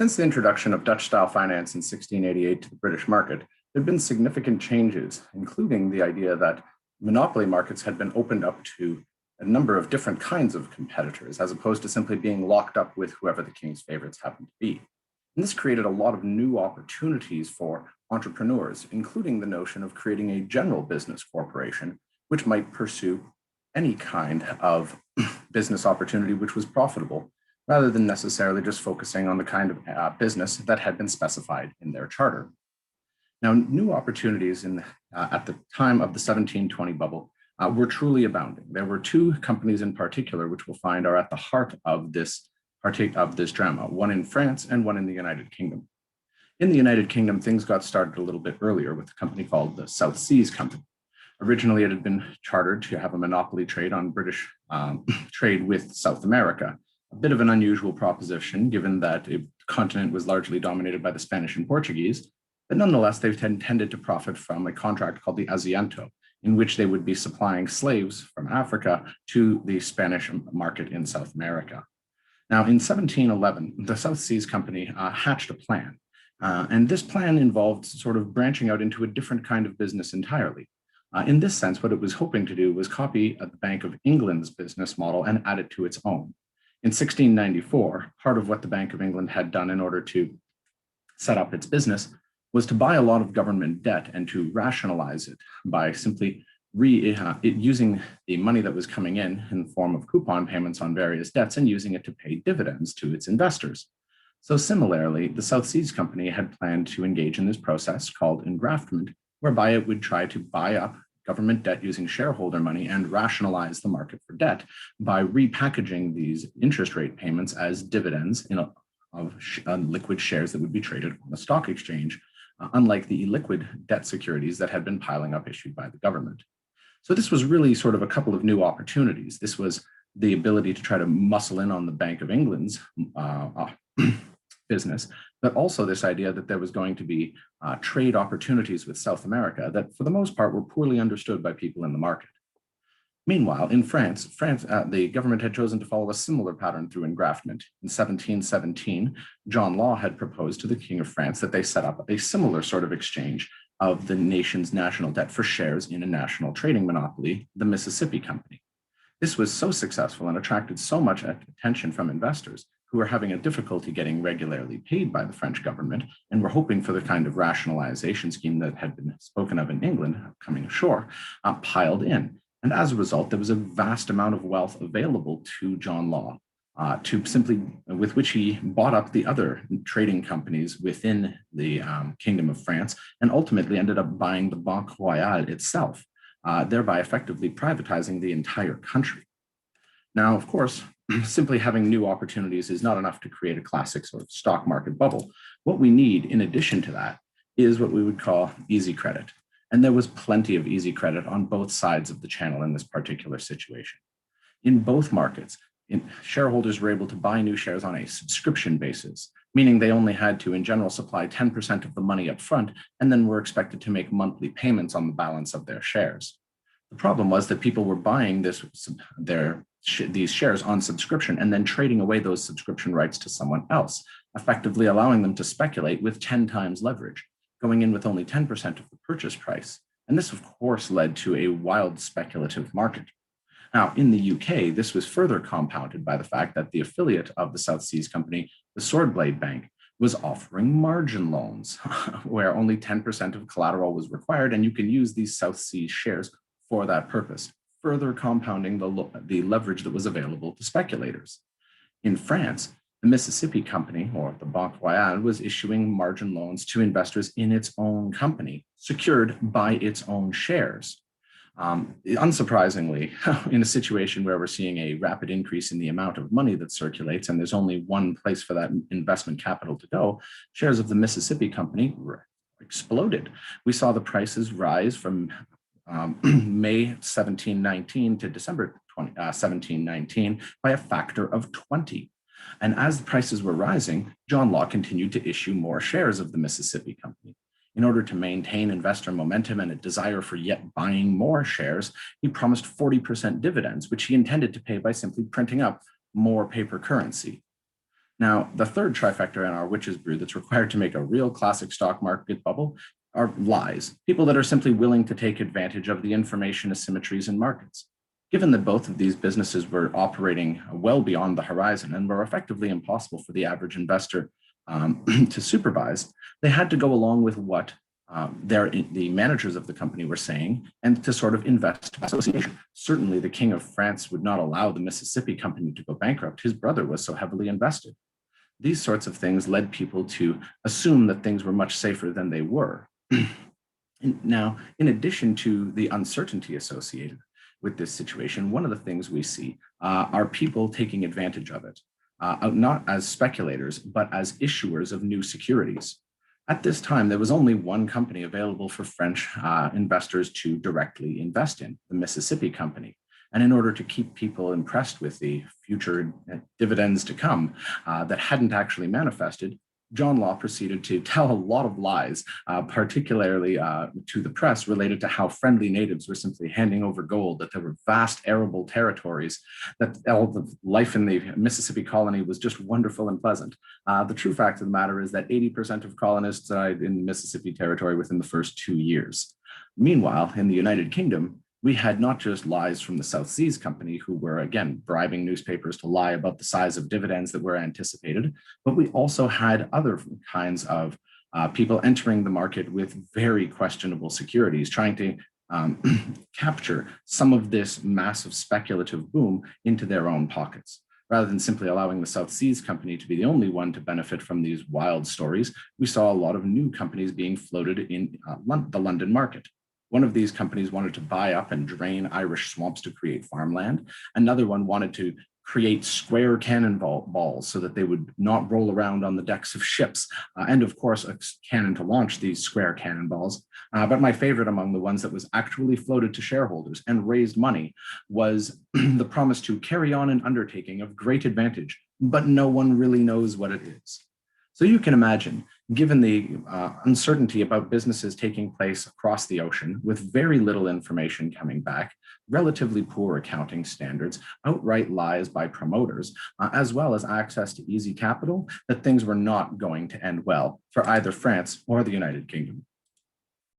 Since the introduction of Dutch-style finance in 1688 to the British market, there have been significant changes, including the idea that monopoly markets had been opened up to a number of different kinds of competitors, as opposed to simply being locked up with whoever the king's favorites happened to be. And this created a lot of new opportunities for entrepreneurs, including the notion of creating a general business corporation, which might pursue any kind of business opportunity which was profitable, rather than necessarily just focusing on the kind of business that had been specified in their charter. Now, new opportunities at the time of the 1720 bubble were truly abounding. There were two companies in particular which we'll find are at the heart of this drama, one in France and one in the United Kingdom. In the United Kingdom, things got started a little bit earlier with a company called the South Seas Company. Originally, it had been chartered to have a monopoly trade on British trade with South America. A bit of an unusual proposition, given that the continent was largely dominated by the Spanish and Portuguese, but nonetheless, they've tended to profit from a contract called the Asiento, in which they would be supplying slaves from Africa to the Spanish market in South America. Now, in 1711, the South Seas Company hatched a plan, and this plan involved sort of branching out into a different kind of business entirely. In this sense, what it was hoping to do was copy the Bank of England's business model and add it to its own. In 1694, part of what the Bank of England had done in order to set up its business was to buy a lot of government debt and to rationalize it by simply using the money that was coming in the form of coupon payments on various debts and using it to pay dividends to its investors. So similarly, the South Seas Company had planned to engage in this process called engraftment, whereby it would try to buy up government debt using shareholder money and rationalize the market for debt by repackaging these interest rate payments as dividends of liquid shares that would be traded on the stock exchange, unlike the illiquid debt securities that had been piling up issued by the government. So this was really sort of a couple of new opportunities. This was the ability to try to muscle in on the Bank of England's business, but also this idea that there was going to be trade opportunities with South America that, for the most part, were poorly understood by people in the market. Meanwhile, in France, the government had chosen to follow a similar pattern through engraftment. In 1717, John Law had proposed to the King of France that they set up a similar sort of exchange of the nation's national debt for shares in a national trading monopoly, the Mississippi Company. This was so successful and attracted so much attention from investors who were having a difficulty getting regularly paid by the French government and were hoping for the kind of rationalization scheme that had been spoken of in England coming ashore, piled in. And as a result, there was a vast amount of wealth available to John Law, with which he bought up the other trading companies within the Kingdom of France and ultimately ended up buying the Banque Royale itself, thereby effectively privatizing the entire country. Now, of course, simply having new opportunities is not enough to create a classic sort of stock market bubble. What we need, in addition to that, is what we would call easy credit. And there was plenty of easy credit on both sides of the channel in this particular situation. In both markets, shareholders were able to buy new shares on a subscription basis, meaning they only had to, in general, supply 10% of the money up front, and then were expected to make monthly payments on the balance of their shares. The problem was that people were buying these shares on subscription and then trading away those subscription rights to someone else, effectively allowing them to speculate with 10 times leverage, going in with only 10% of the purchase price. And this, of course, led to a wild speculative market. Now, in the UK, this was further compounded by the fact that the affiliate of the South Seas Company, the Swordblade Bank, was offering margin loans, where only 10% of collateral was required, and you can use these South Seas shares for that purpose, further compounding the leverage that was available to speculators. In France, the Mississippi Company, or the Banque Royale, was issuing margin loans to investors in its own company, secured by its own shares. Unsurprisingly, in a situation where we're seeing a rapid increase in the amount of money that circulates, and there's only one place for that investment capital to go, shares of the Mississippi Company exploded. We saw the prices rise from May 1719 to December 1719 by a factor of 20. And as the prices were rising, John Law continued to issue more shares of the Mississippi Company. In order to maintain investor momentum and a desire for yet buying more shares, he promised 40% dividends, which he intended to pay by simply printing up more paper currency. Now, the third trifecta in our witch's brew that's required to make a real classic stock market bubble are lies, people that are simply willing to take advantage of the information asymmetries in markets. Given that both of these businesses were operating well beyond the horizon and were effectively impossible for the average investor to supervise, they had to go along with what the managers of the company were saying and to sort of invest in association. Certainly, the King of France would not allow the Mississippi Company to go bankrupt. His brother was so heavily invested. These sorts of things led people to assume that things were much safer than they were. Now, in addition to the uncertainty associated with this situation, one of the things we see are people taking advantage of it, not as speculators, but as issuers of new securities. At this time, there was only one company available for French investors to directly invest in, the Mississippi Company. And in order to keep people impressed with the future dividends to come that hadn't actually manifested, John Law proceeded to tell a lot of lies, particularly to the press, related to how friendly natives were simply handing over gold, that there were vast arable territories, that all the life in the Mississippi colony was just wonderful and pleasant. The true fact of the matter is that 80% of colonists died in the Mississippi territory within the first 2 years. Meanwhile, in the United Kingdom, we had not just lies from the South Seas Company, who were, again, bribing newspapers to lie about the size of dividends that were anticipated, but we also had other kinds of people entering the market with very questionable securities, trying to capture some of this massive speculative boom into their own pockets. Rather than simply allowing the South Seas Company to be the only one to benefit from these wild stories, we saw a lot of new companies being floated in the London market. One of these companies wanted to buy up and drain Irish swamps to create farmland. Another one wanted to create square cannonballs so that they would not roll around on the decks of ships. And of course, a cannon to launch these square cannonballs. But my favorite among the ones that was actually floated to shareholders and raised money was the promise to carry on an undertaking of great advantage, but no one really knows what it is. So you can imagine, given the uncertainty about businesses taking place across the ocean with very little information coming back, relatively poor accounting standards, outright lies by promoters, as well as access to easy capital, that things were not going to end well for either France or the United Kingdom.